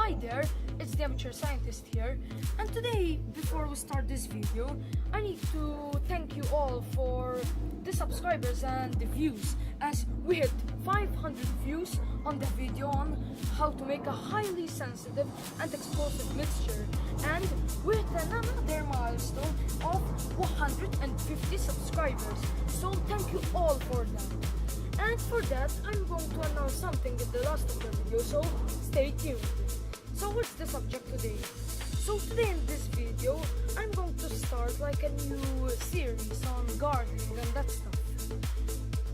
Hi there, it's the amateur scientist here, and today, before we start this video, I need to thank you all for the subscribers and the views, as we hit 500 views on the video on how to make a highly sensitive and explosive mixture, and we hit another milestone of 150 subscribers, so thank you all for that. And for that, I'm going to announce something in the last of the video, so stay tuned. So what's the subject today? So today in this video, I'm going to start like a new series on gardening and that stuff.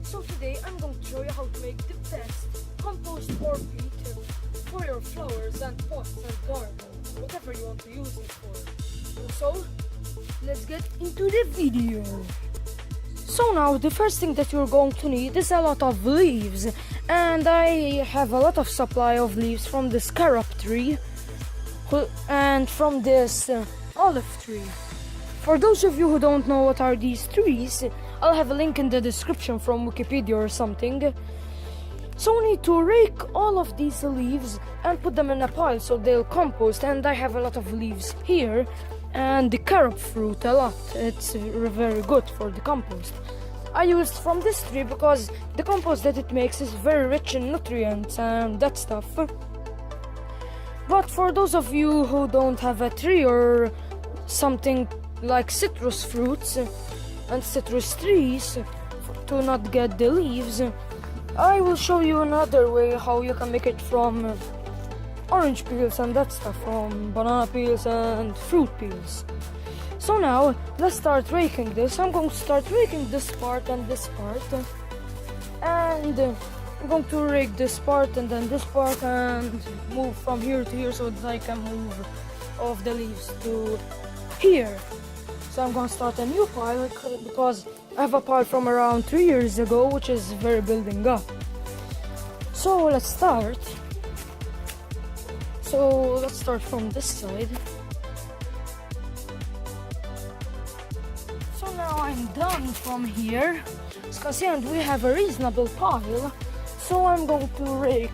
So today, I'm going to show you how to make the best compost or peat for your flowers and pots and garden, whatever you want to use it for. So, let's get into the video. So now the first thing that you're going to need is a lot of leaves, and I have a lot of supply of leaves from this carob tree and from this olive tree. For those of you who don't know what are these trees, I'll have a link in the description from Wikipedia or something. So we need to rake all of these leaves and put them in a pile so they'll compost, and I have a lot of leaves here. And the carob fruit a lot, it's very good for the compost. I used from this tree because the compost that it makes is very rich in nutrients and that stuff. But for those of you who don't have a tree or something like citrus fruits and citrus trees to not get the leaves, I will show you another way how you can make it from orange peels and that stuff, from banana peels and fruit peels. So now let's start raking this. I'm going to start raking this part and this part, and I'm going to rake this part and then this part and move from here to here so that I can move off the leaves to here. So I'm going to start a new pile because I have a pile from around 3 years ago which is very building up. So let's start. So let's start from this side. So now I'm done from here. As you can see, and we have a reasonable pile. So I'm going to rake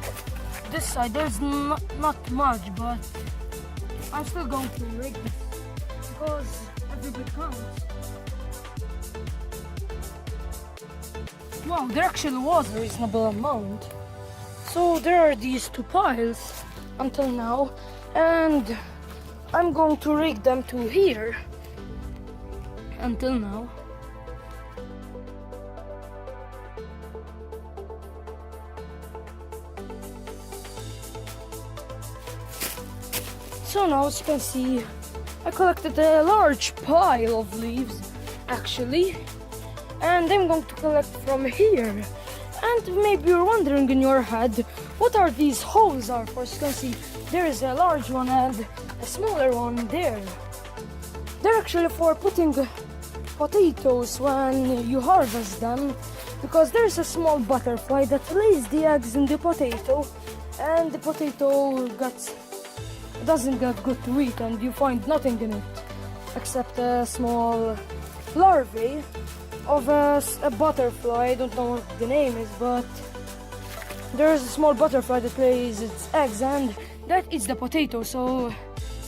this side. There's not much, but I'm still going to rake this because every bit counts. Wow, there actually was a reasonable amount. So there are these two piles until now, and I'm going to rake them to here until now. So now, as you can see, I collected a large pile of leaves actually, and I'm going to collect from here. And maybe you're wondering in your head, what are these holes are for? As you can see, there is a large one and a smaller one there. They're actually for putting potatoes when you harvest them, because there's a small butterfly that lays the eggs in the potato, and the potato doesn't get good to eat, and you find nothing in it except a small larvae of a butterfly. I don't know what the name is, but there's a small butterfly that lays its eggs, and that is the potato. So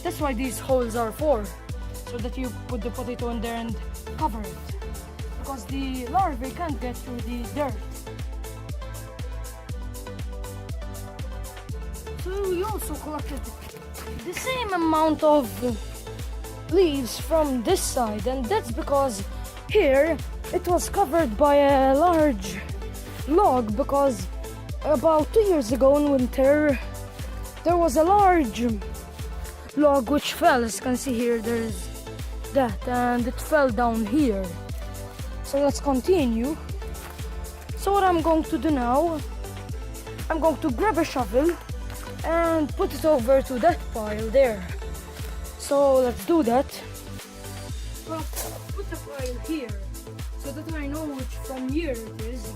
that's why these holes are for, so that you put the potato in there and cover it, because the larvae can't get through the dirt. So we also collected the same amount of leaves from this side, and that's because here it was covered by a large log, because about 2 years ago in winter there was a large log which fell. As you can see here, there's that, and it fell down here. So let's continue. So what I'm going to do now, I'm going to grab a shovel and put it over to that pile there. So let's do that. But put the pile here so that I know which from here it is.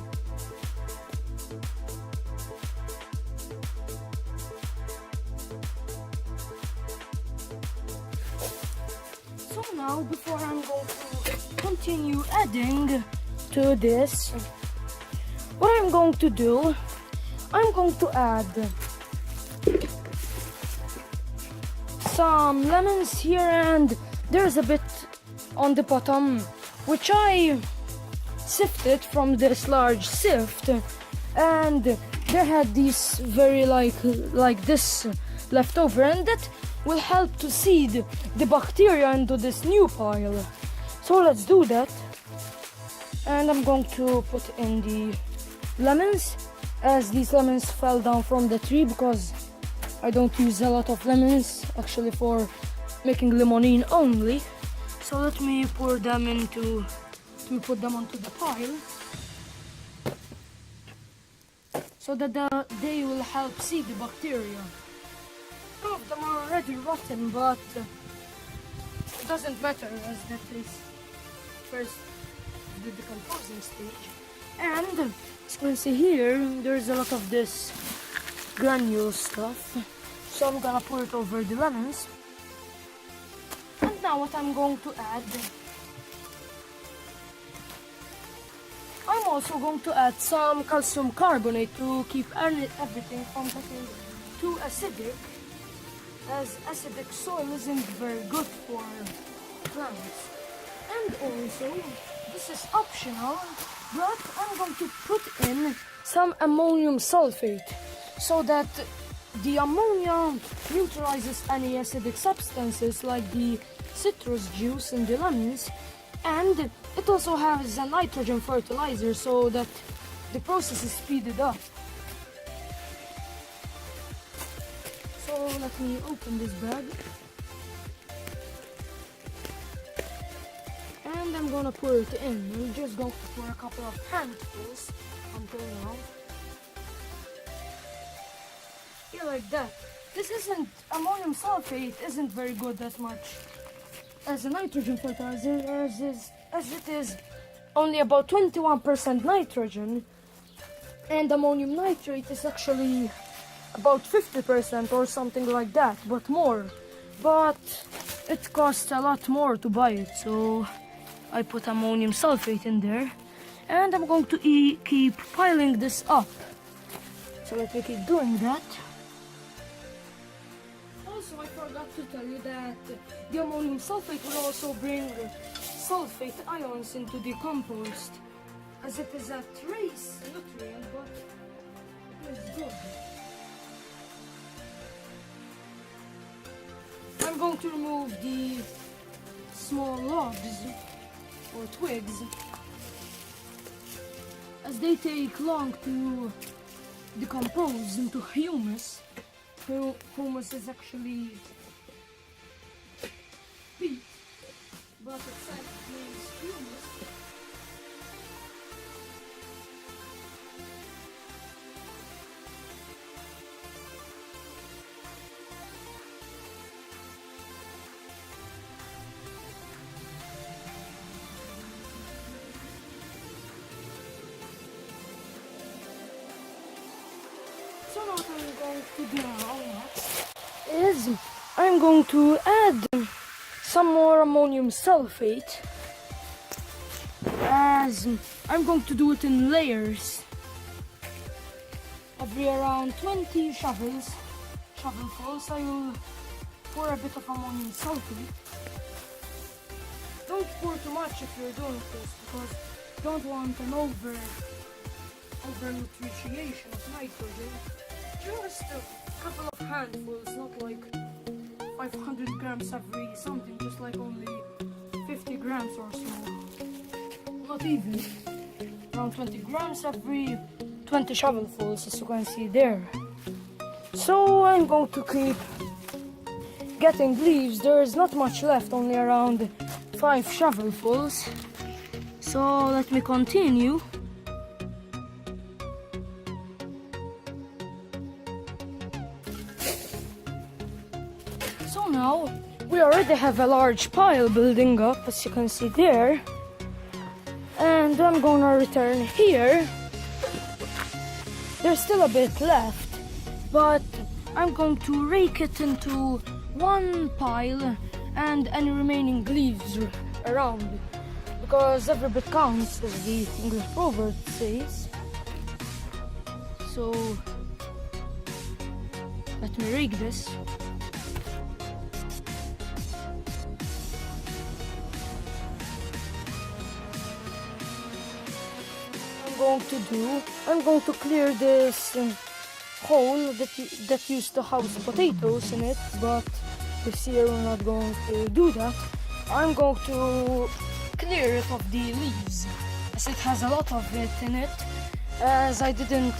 So now, before I'm going to continue adding to this, what I'm going to do, I'm going to add some lemons here, and there's a bit on the bottom which I sifted from this large sift, and there had these very like this left over, and that will help to seed the bacteria into this new pile. So let's do that. And I'm going to put in the lemons, as these lemons fell down from the tree, because I don't use a lot of lemons actually for making lemonade only. So let me put them onto the pile, so that they will help seed the bacteria. Some of them are already rotten, but it doesn't matter, as that is first the decomposing stage. And as you can see here, there's a lot of this granule stuff, so I'm gonna pour it over the lemons. And now what I'm going to add, I'm also going to add some calcium carbonate to keep everything from getting too acidic, as acidic soil isn't very good for plants. And also, this is optional, but I'm going to put in some ammonium sulfate, so that the ammonia neutralizes any acidic substances like the citrus juice in the lemons, and it also has a nitrogen fertilizer, so that the process is speeded up. So let me open this bag, and I'm gonna pour it in. I'm just going to pour a couple of handfuls until now. Yeah, like that. This isn't, ammonium sulfate isn't very good that much as a nitrogen fertilizer, as it is only about 21% nitrogen, and ammonium nitrate is actually about 50% or something like that, but more. But it costs a lot more to buy it, so I put ammonium sulfate in there, and I'm going to keep piling this up. So let me keep doing that. Also, I forgot to tell you that the ammonium sulfate will also bring sulfate ions into the compost, as it is a trace nutrient, but it is good. I'm going to remove the small logs or twigs, as they take long to decompose into humus. Humus is actually peat, but it means humus. So now what I'm going to do now is I'm going to add some more ammonium sulfate, as I'm going to do it in layers. Every around 20 shovelfuls, I will pour a bit of ammonium sulfate. Don't pour too much if you're doing this, because you don't want an over nutrition of nitrogen. Just a couple of handfuls, not like 500 grams every something, just like only 50 grams or so. Not even. Around 20 grams every 20 shovelfuls, as you can see there. So I'm going to keep getting leaves. There is not much left, only around 5 shovelfuls. So let me continue. So now we already have a large pile building up, as you can see there, and I'm gonna return here. There's still a bit left, but I'm going to rake it into one pile and any remaining leaves around, because every bit counts, as the English proverb says. So let me rake this. going to do, I'm going to clear this hole that used to house potatoes in it, but this year we're not going to do that. I'm going to clear it of the leaves, as it has a lot of it in it, as I didn't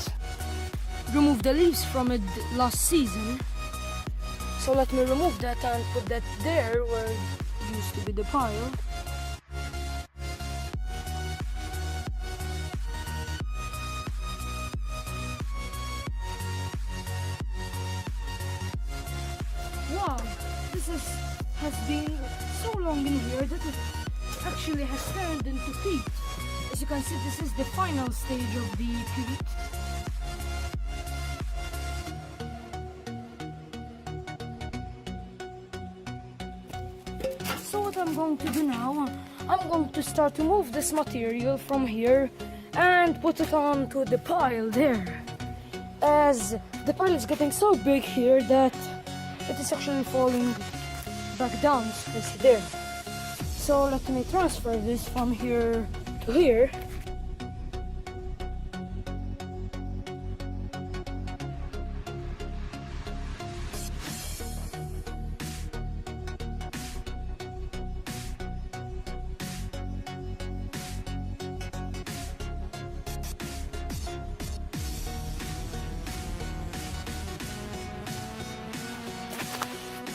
remove the leaves from it last season. So let me remove that and put that there where it used to be the pile. Wow, this has been so long in here that it actually has turned into peat. As you can see, this is the final stage of the peat. So what I'm going to do now, I'm going to start to move this material from here and put it onto the pile there, as the pile is getting so big here that it is actually falling back down, it's there. So let me transfer this from here to here.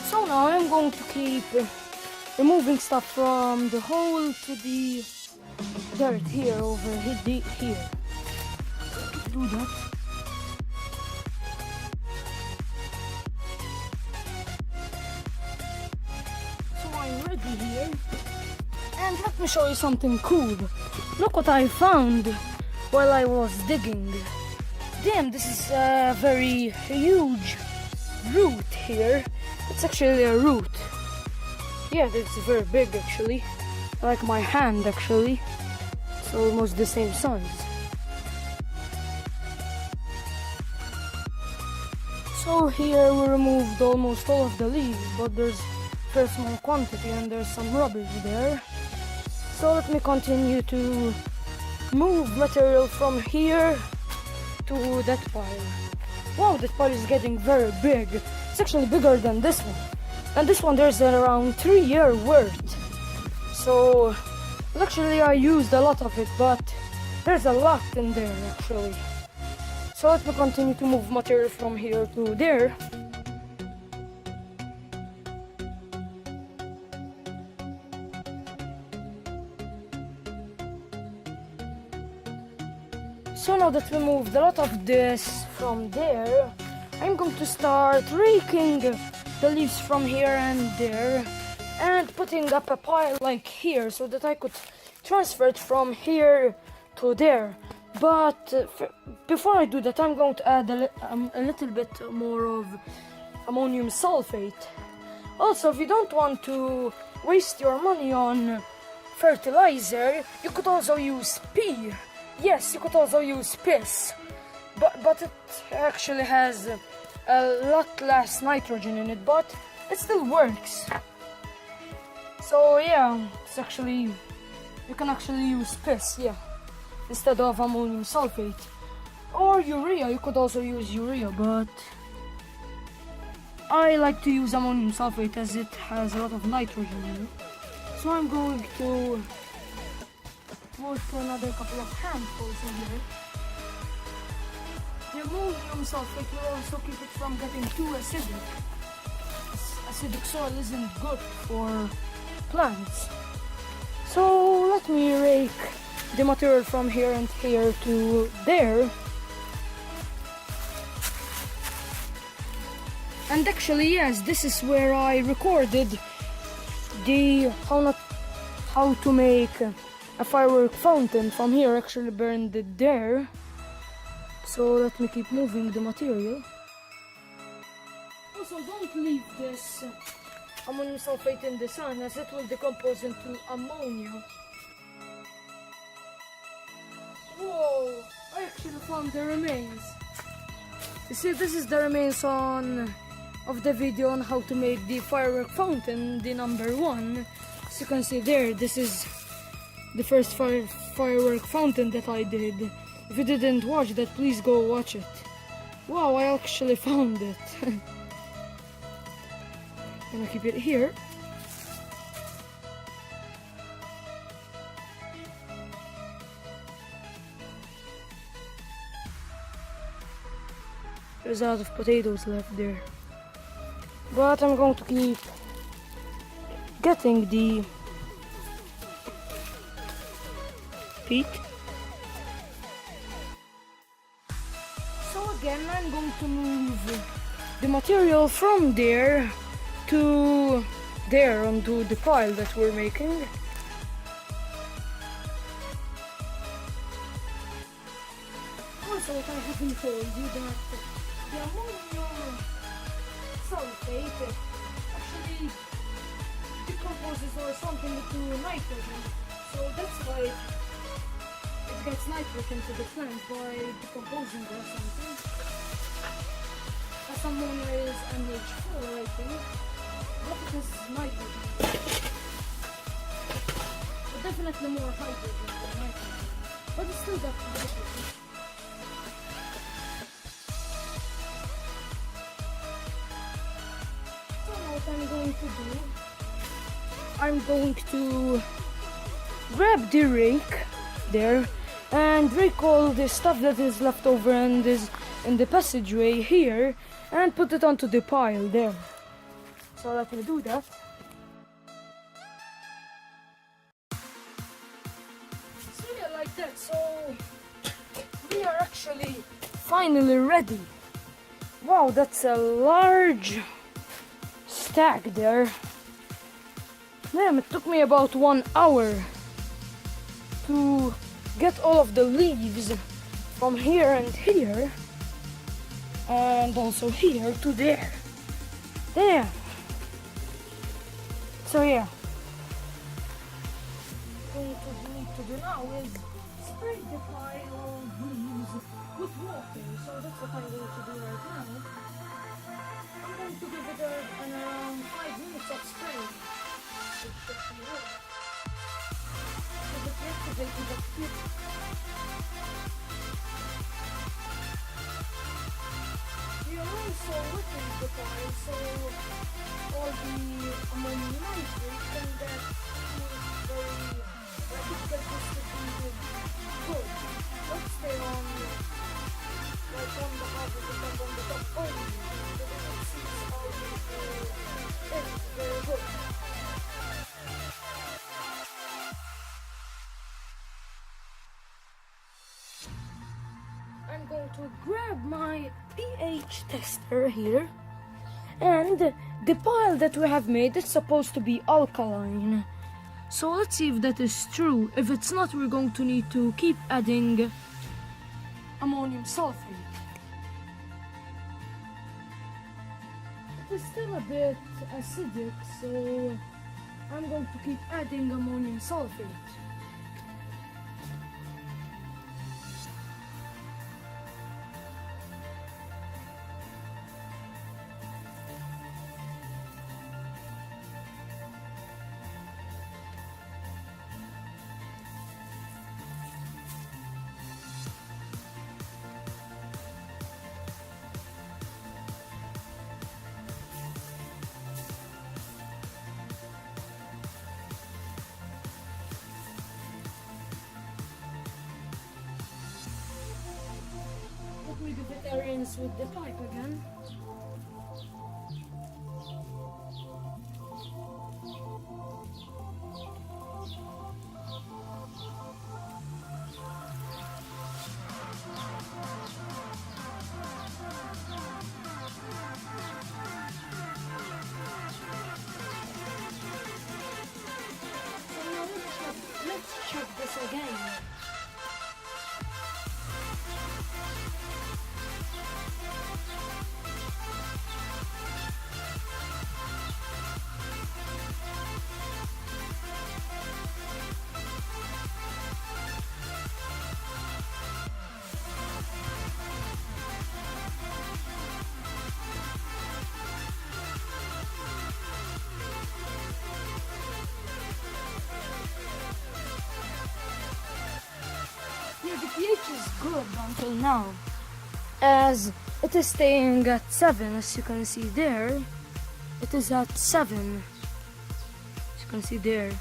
So now I'm going to keep removing stuff from the hole to the dirt here, over here. Do that. So I'm ready here. And let me show you something cool. Look what I found while I was digging. Damn, this is a very huge root here. It's actually a root. Yeah, it's very big actually. Like my hand actually. It's almost the same size. So here we removed almost all of the leaves, but there's a very small quantity and there's some rubbish there. So let me continue to move material from here to that pile. Wow, that pile is getting very big. It's actually bigger than this one. And this one there's around 3 years worth. So actually I used a lot of it, but there's a lot in there actually. So let me continue to move material from here to there. So now that we moved a lot of this from there, I'm going to start raking the leaves from here and there and putting up a pile like here so that I could transfer it from here to there. But before I do that, I'm going to add a little bit more of ammonium sulfate. Also, if you don't want to waste your money on fertilizer, you could also use pee. Yes, you could also use piss. But it actually has a lot less nitrogen in it, but it still works. So yeah, it's actually, you can actually use piss, yeah, instead of ammonium sulfate. Or urea, you could also use urea, but I like to use ammonium sulfate as it has a lot of nitrogen in it. So I'm going to put another couple of handfuls in here. The ammonium sulfate will also keep it from getting too acidic. Acidic soil isn't good for plants. So let me rake the material from here and here to there. And actually, yes, this is where I recorded the how to make a firework fountain. From here, actually burned it there. So let me keep moving the material. Also, don't leave this ammonium sulfate in the sun, as it will decompose into ammonia. Whoa! I actually found the remains. You see, this is the remains of the video on how to make the firework fountain, the number 1. As you can see there, this is the first firework fountain that I did. If you didn't watch that, please go watch it. Wow, I actually found it. Gonna keep it here. There's a lot of potatoes left there. But I'm going to keep getting the peat. So again, I'm going to move the material from there to there onto the pile that we're making. Also, what I haven't told you that the ammonium sulfate actually decomposes or something into nitrogen, so that's why it gets nitrogen to the plant by decomposing or something. As ammonia is NH4, I think, but it is nitrogen. But definitely more hydrogen than nitrogen, but it's still got nitrogen. I'm going to do, I'm going to grab the rake there and rake all the stuff that is left over and is in the passageway here and put it onto the pile there. So let me do that. So yeah, like that. So we are actually finally ready. Wow, that's a large stack there. Damn, it took me about 1 hour to get all of the leaves from here and here and also here to there. Damn. So yeah, what we need to do now is spray the pile of leaves with water. So that's what I'm going to do right now. I'm going to give it around 5 minutes of spraying. It should be good. So the activated the kit. We are also wetting the pile, so all the ammonium nitrate and that is very, I think that this should be good. Let's stay on, like on the half of the top, on the top only. Very good. I'm going to grab my pH tester here, and the pile that we have made is supposed to be alkaline. So let's see if that is true. If it's not, we're going to need to keep adding ammonium sulfate. It's still a bit acidic, so I'm going to keep adding ammonium sulfate. We do vegetarians with the pipe again. So now let's check this again. is good until now, as it is staying at 7, as you can see there. It is at 7, as you can see there.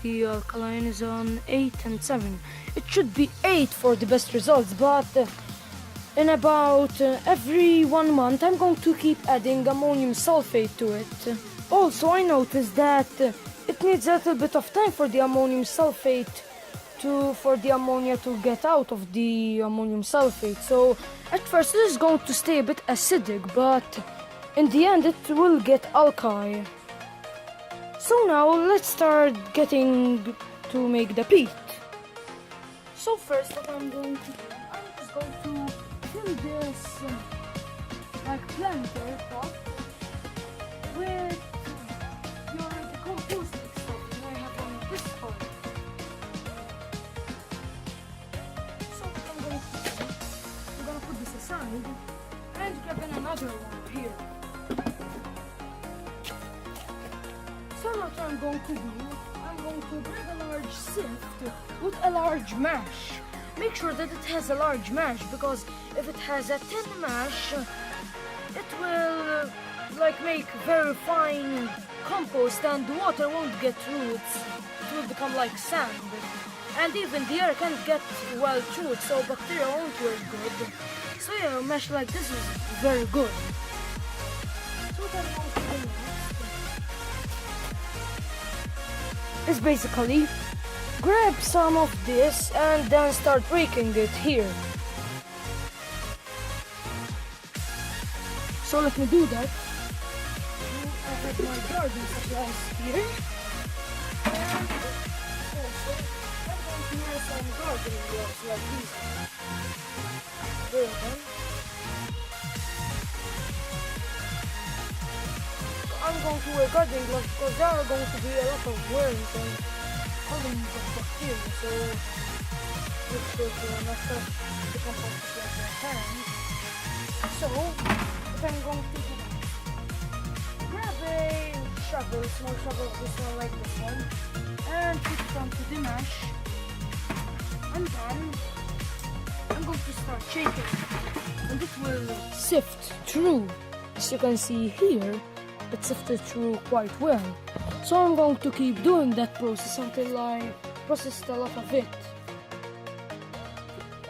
The alkaline is on 8 and 7. It should be 8 for the best results, but in about every 1 month I'm going to keep adding ammonium sulfate to it. Also, I noticed that it needs a little bit of time for the ammonium sulfate for the ammonia to get out of the ammonium sulfate. So at first it is going to stay a bit acidic, but in the end it will get alkali. So now let's start getting to make the peat. So first what I'm going to do, I'm just going to fill this like planter pot with the composting stuff that I have on this part. So what I'm going to do, I'm going to put this aside and grab in another one here. So what I'm going to do, I'm going to bring a large sift with a large mash. Make sure that it has a large mash, because if it has a thin mash, it will like make very fine compost and the water won't get through it. It will become like sand. And even the air can't get well through it, so bacteria won't work good. So yeah, a mash like this is very good. So what I'm going to do next is basically grab some of this and then start breaking it here. So let me do that. I have my garden supplies here. And also I'm going to wear some gardening gloves like these. There then. I'm going to wear gardening gloves because there are going to be a lot of worms and colonies of bacteria, so make sure to not touch the compost with your hands. So, what I'm going to do, grab a shovel, small shovel, this one like this one, and put it onto the mash, and then I'm going to start shaking, and it will sift through. As you can see here, it sifted through quite well. So I'm going to keep doing that process until I processed a lot of it.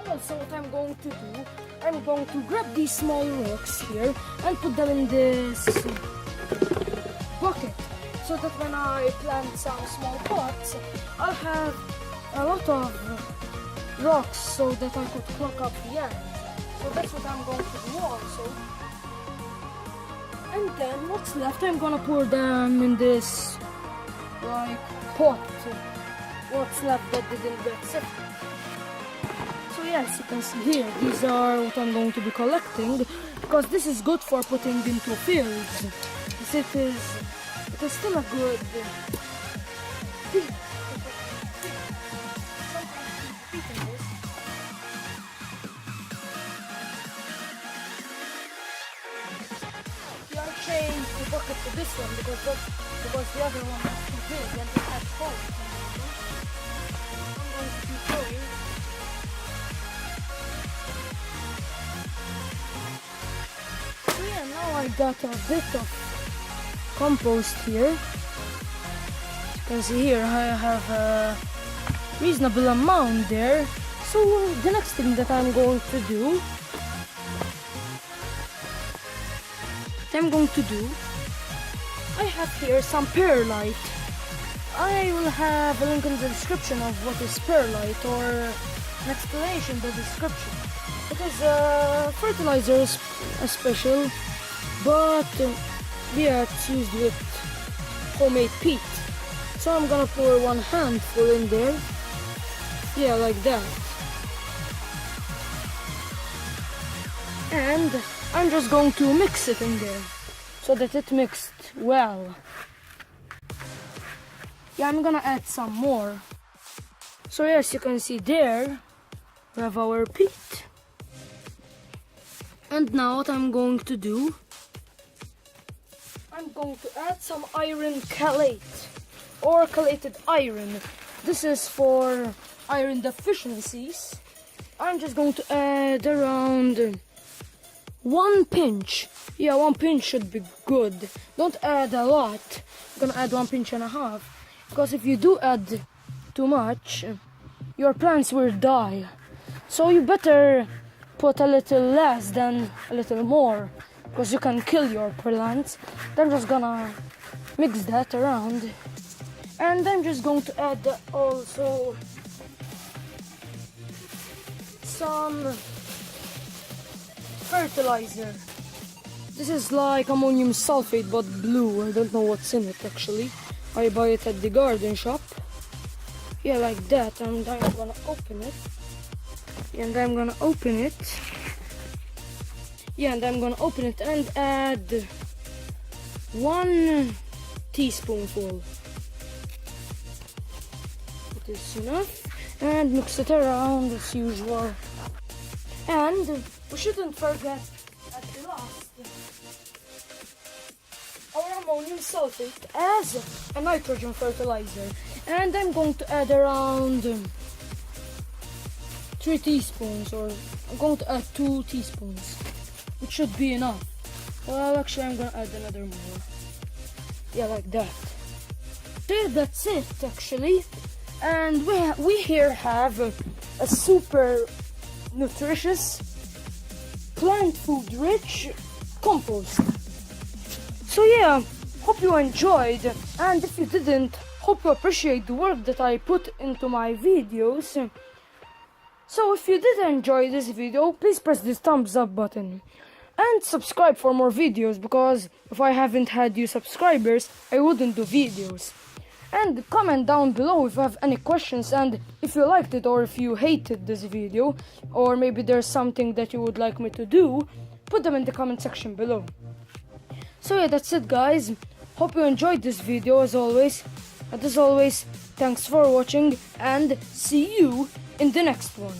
Also, what I'm going to do, I'm going to grab these small rocks here and put them in this bucket, so that when I plant some small pots, I'll have a lot of rocks so that I could clog up the end. So that's what I'm going to do also. And then what's left, I'm gonna pour them in this like pot. What's left that didn't get sifted. So yes, you can see here, these are what I'm going to be collecting, because this is good for putting into fields. It is still a good peat. I changed the bucket to this one because the other one was too big and it had holes. I'm going to keep going. So yeah, now I got a bit of compost here. As you can see here, I have a reasonable amount there. So the next thing that I'm going to do, I have here some perlite. I will have a link in the description of what is perlite, or an explanation in the description. It is fertilizer special, but yeah, it's used with homemade peat. So I'm gonna pour 1 handful in there. Yeah, like that. And I'm just going to mix it in there so that it mixed well. Yeah, I'm gonna add some more. So yes, you can see there we have our peat. And now what I'm going to do, I'm going to add some iron chelate or chelated iron. This is for iron deficiencies. I'm just going to add around 1 pinch. Yeah, 1 pinch should be good. Don't add a lot. I'm gonna add 1.5 pinch, because if you do add too much, your plants will die. So you better put a little less than a little more, because you can kill your plants. Then I'm just gonna mix that around, and I'm just going to add also some fertilizer. This is like ammonium sulfate but blue. I don't know what's in it actually. I buy it at the garden shop. Yeah, like that. And I'm gonna open it. And I'm gonna open it. Yeah, and I'm gonna open it and add 1 teaspoonful. It is enough. And mix it around as usual. And we shouldn't forget at the last our ammonium sulfate as a nitrogen fertilizer. And I'm going to add around 3 teaspoons, or I'm going to add 2 teaspoons, which should be enough. Well, actually I'm gonna add another more. Yeah, like that. Okay, that's it actually. And we here have a super nutritious, plant food rich compost. So yeah, hope you enjoyed, and if you didn't, hope you appreciate the work that I put into my videos. So if you did enjoy this video, please press this thumbs up button and subscribe for more videos, because if I haven't had you subscribers, I wouldn't do videos. And comment down below if you have any questions, and if you liked it or if you hated this video, or maybe there's something that you would like me to do, put them in the comment section below. So yeah, that's it guys. Hope you enjoyed this video as always. And as always, thanks for watching, and see you in the next one.